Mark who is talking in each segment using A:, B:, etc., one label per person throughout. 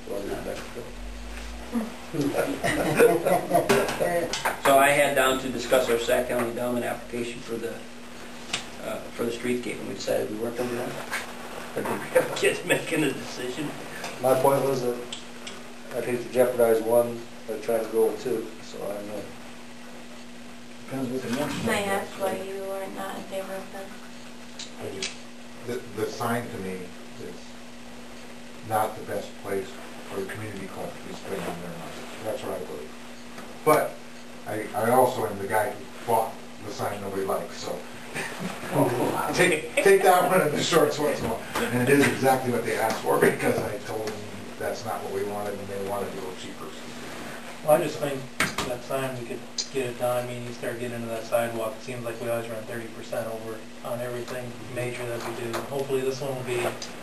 A: going to Mexico.
B: So I had down to discuss our Sac County endowment application for the streetscape, and we decided we weren't going to do that. Or did we have kids making a decision?
A: My point was that I'd hate to jeopardize one by trying to go with two, so I don't know.
C: Depends what the next.
D: Can I ask why you are not in favor of that?
E: The sign to me is not the best place for the community club to be spending their money. That's what I believe. But I also am the guy who bought the sign nobody likes, so take that one in the shorts once more. And it is exactly what they asked for, because I told them that's not what we wanted and they wanted to go cheaper.
F: Well, I just think that sign we could get it done. I mean, you start getting into that sidewalk, it seems like we always run 30% over on everything major that we do. Hopefully this one will be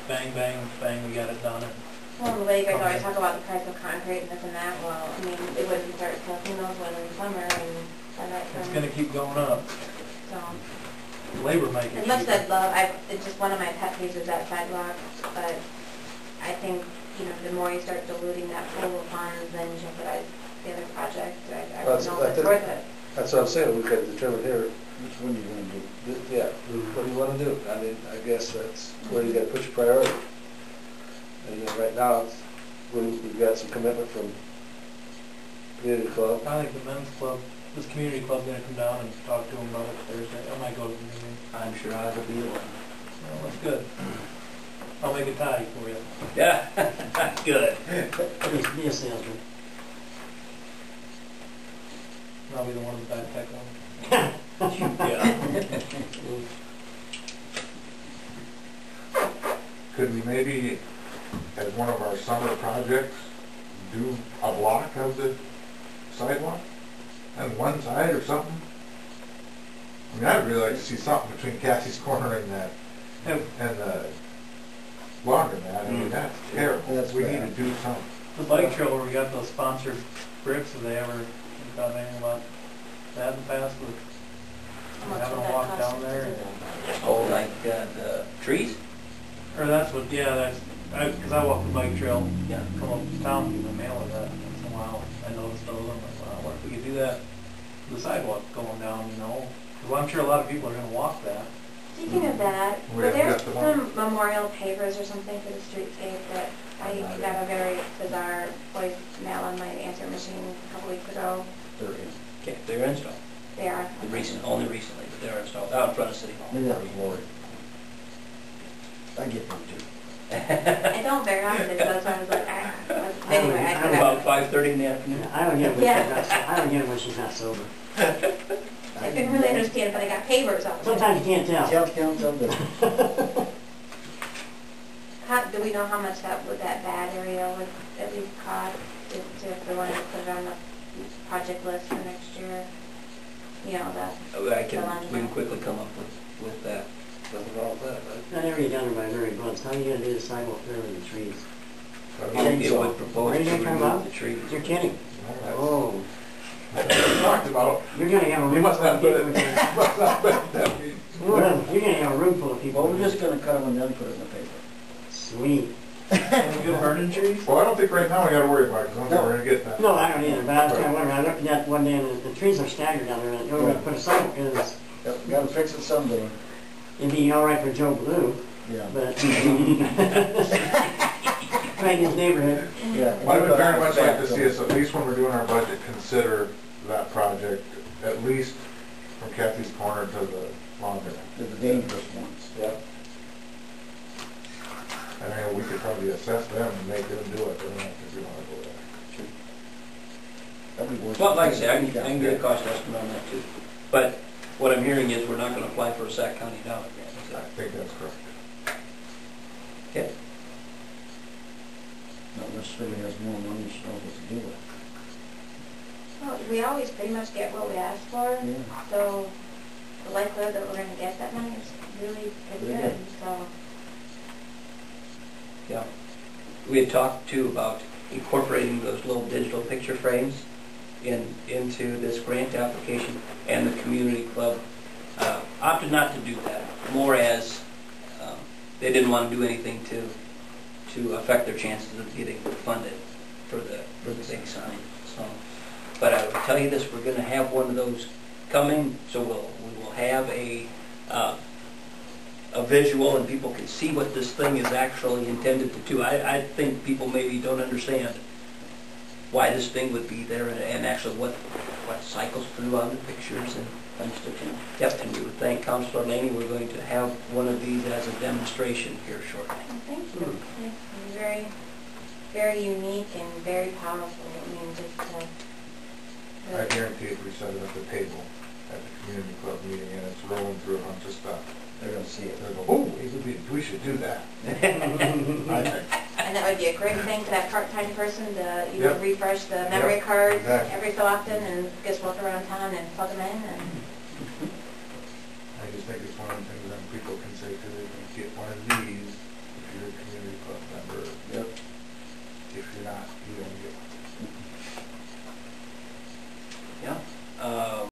F: bang, bang, bang, we got it done.
D: Well, the way you guys always talk about the price of concrete and this and that, well, I mean, it wouldn't start tilting those when in summer and that.
F: It's going to keep going up.
D: So,
F: Labor might get
D: as much as
F: cheaper.
D: I'd love, it's just one of my pet peeves is that sidewalk, but I think, you know, the more you start diluting that pool of funds, then you jeopardize the other project. I don't know if it's worth it.
A: That's what I'm saying, we've got to determine here,
C: Which one do you want to do?
A: yeah, what do you want to do? I mean, I guess that's where you got to put your priority. And you know, right now, we've got some commitment from community club.
F: I think the men's club, this community club, going to come down and talk to them about it Thursday. I might go to the meeting.
B: I'm sure I will be one.
F: Well, that's good. I'll make a tie for you.
B: Yeah, good.
C: Be a salesman.
F: I'll be the one with the bad tech on.
B: Yeah.
E: Could we maybe, as one of our summer projects, do a block of the sidewalk on one side or something? I mean, I'd really like to see something between Cassie's Corner and that, and the laundromat. I mean, that's terrible.
C: That's
E: We
C: bad.
E: need to do something.
F: The bike trail where we got those sponsored bricks, have they ever thought anything about that in the past? With
D: How much
F: having
D: would
F: a
D: that
F: walk
D: cost
F: down
D: to
F: there?
D: do
B: Oh, like the trees?
F: Or that's what, yeah, that's, because I walk the bike trail,
B: Yeah.
F: come up to town, give them a mail of that once in a while. I noticed those, I'm like, wow, what if we could do that, the sidewalk going down, you know? Because I'm sure a lot of people are going to walk that.
D: Speaking of that,
E: We
D: were
E: haven't
D: there
E: got the one.
D: some memorial pavers or something for the streetscape that I got a very bizarre voicemail on my answer machine a couple weeks ago?
B: Okay, they're installed.
D: They are.
B: Only recently, but they're installed out in front of City Hall.
C: Maybe that was Lori. I get them too.
D: I don't very often, so that's why I was like, anyway, I forgot.
B: About 5:30 in the afternoon.
G: I don't get it when
D: Yeah.
G: she's not, I don't get it when she's not sober.
D: I couldn't really understand, but I got pavers out there.
G: Sometimes you can't tell.
C: Count something.
D: Do we know how much that bad area would at least cost if they wanted to put it on the project list for next year? You know,
B: We can quickly come up with that.
A: Nothing wrong with that, right?
G: That area down there by Mary Buds, how are you gonna do the sidewalk there with the trees?
B: It would propose
G: Where are
B: to
G: you gonna come
B: remove
G: out?
B: the trees.
G: You're kidding.
E: That's
G: Oh,
E: what we talked about.
G: you're gonna have a
E: You
G: room
E: must
G: full of
E: not put
G: people.
E: it, must not put it that way.
G: You're gonna have a room full of people.
C: Well, we're just gonna cut them and then put it in the paper.
G: Sweet.
F: Any good burning trees?
E: Well, I don't think right now we gotta worry about it, because I don't think
C: No.
E: we're gonna get that.
G: No, I don't either, but I was kinda wondering, I looked at that one day and the trees are staggered down there, and you're gonna put a sidewalk in,
C: Yep, we gotta fix it someday.
G: it'd be all right for Joe Blue,
C: Yeah.
G: but right in his neighborhood.
C: Yeah.
E: I would very much like to see us, at least when we're doing our budget, consider that project, at least from Kathy's Corner to the laundromat.
C: They're the dangerous ones.
A: Yeah.
E: And I mean, we could probably assess them and make them do it, but I don't think we wanna go there.
C: That'd be worth
B: Well,
C: it.
B: like I say, I can get a cost estimate on that too. But what I'm hearing is we're not going to apply for a Sac County endowment grant. Is
E: I
B: that-
E: think that's correct.
B: Okay.
C: Not necessarily has more money, she knows what to do with.
D: Well, we always pretty much get what we ask for,
C: Yeah.
D: so the likelihood that we're going to get that money is really pretty
C: Pretty
D: good.
C: good.
D: So
B: Yeah. We had talked too about incorporating those little digital picture frames into this grant application, and the community club opted not to do that, more as they didn't want to do anything to to affect their chances of getting funded for the big sign. So, but I will tell you this, we're going to have one of those coming, so we will have a visual and people can see what this thing is actually intended to do. I think people maybe don't understand why this thing would be there and actually what cycles through on the pictures and stuff. Yep, and we would thank Councilor Laney. We're going to have one of these as a demonstration here shortly.
D: Thank you. It's very, very unique and very powerful. I mean, just
E: I guarantee if we set it at the table at the community club meeting and it's rolling through a bunch of stuff,
C: They're gonna see it.
E: they'll go, oh, we should do that. I think.
D: and that would be a great thing for that part-time person to,
E: Yep.
D: refresh the memory cards
E: exactly.
D: every so often and just walk around town and plug them in. And
E: I just think it's one of the things that people can say too, they can get one of these if you're a community club member.
C: Yep.
E: If you're not, you don't get one.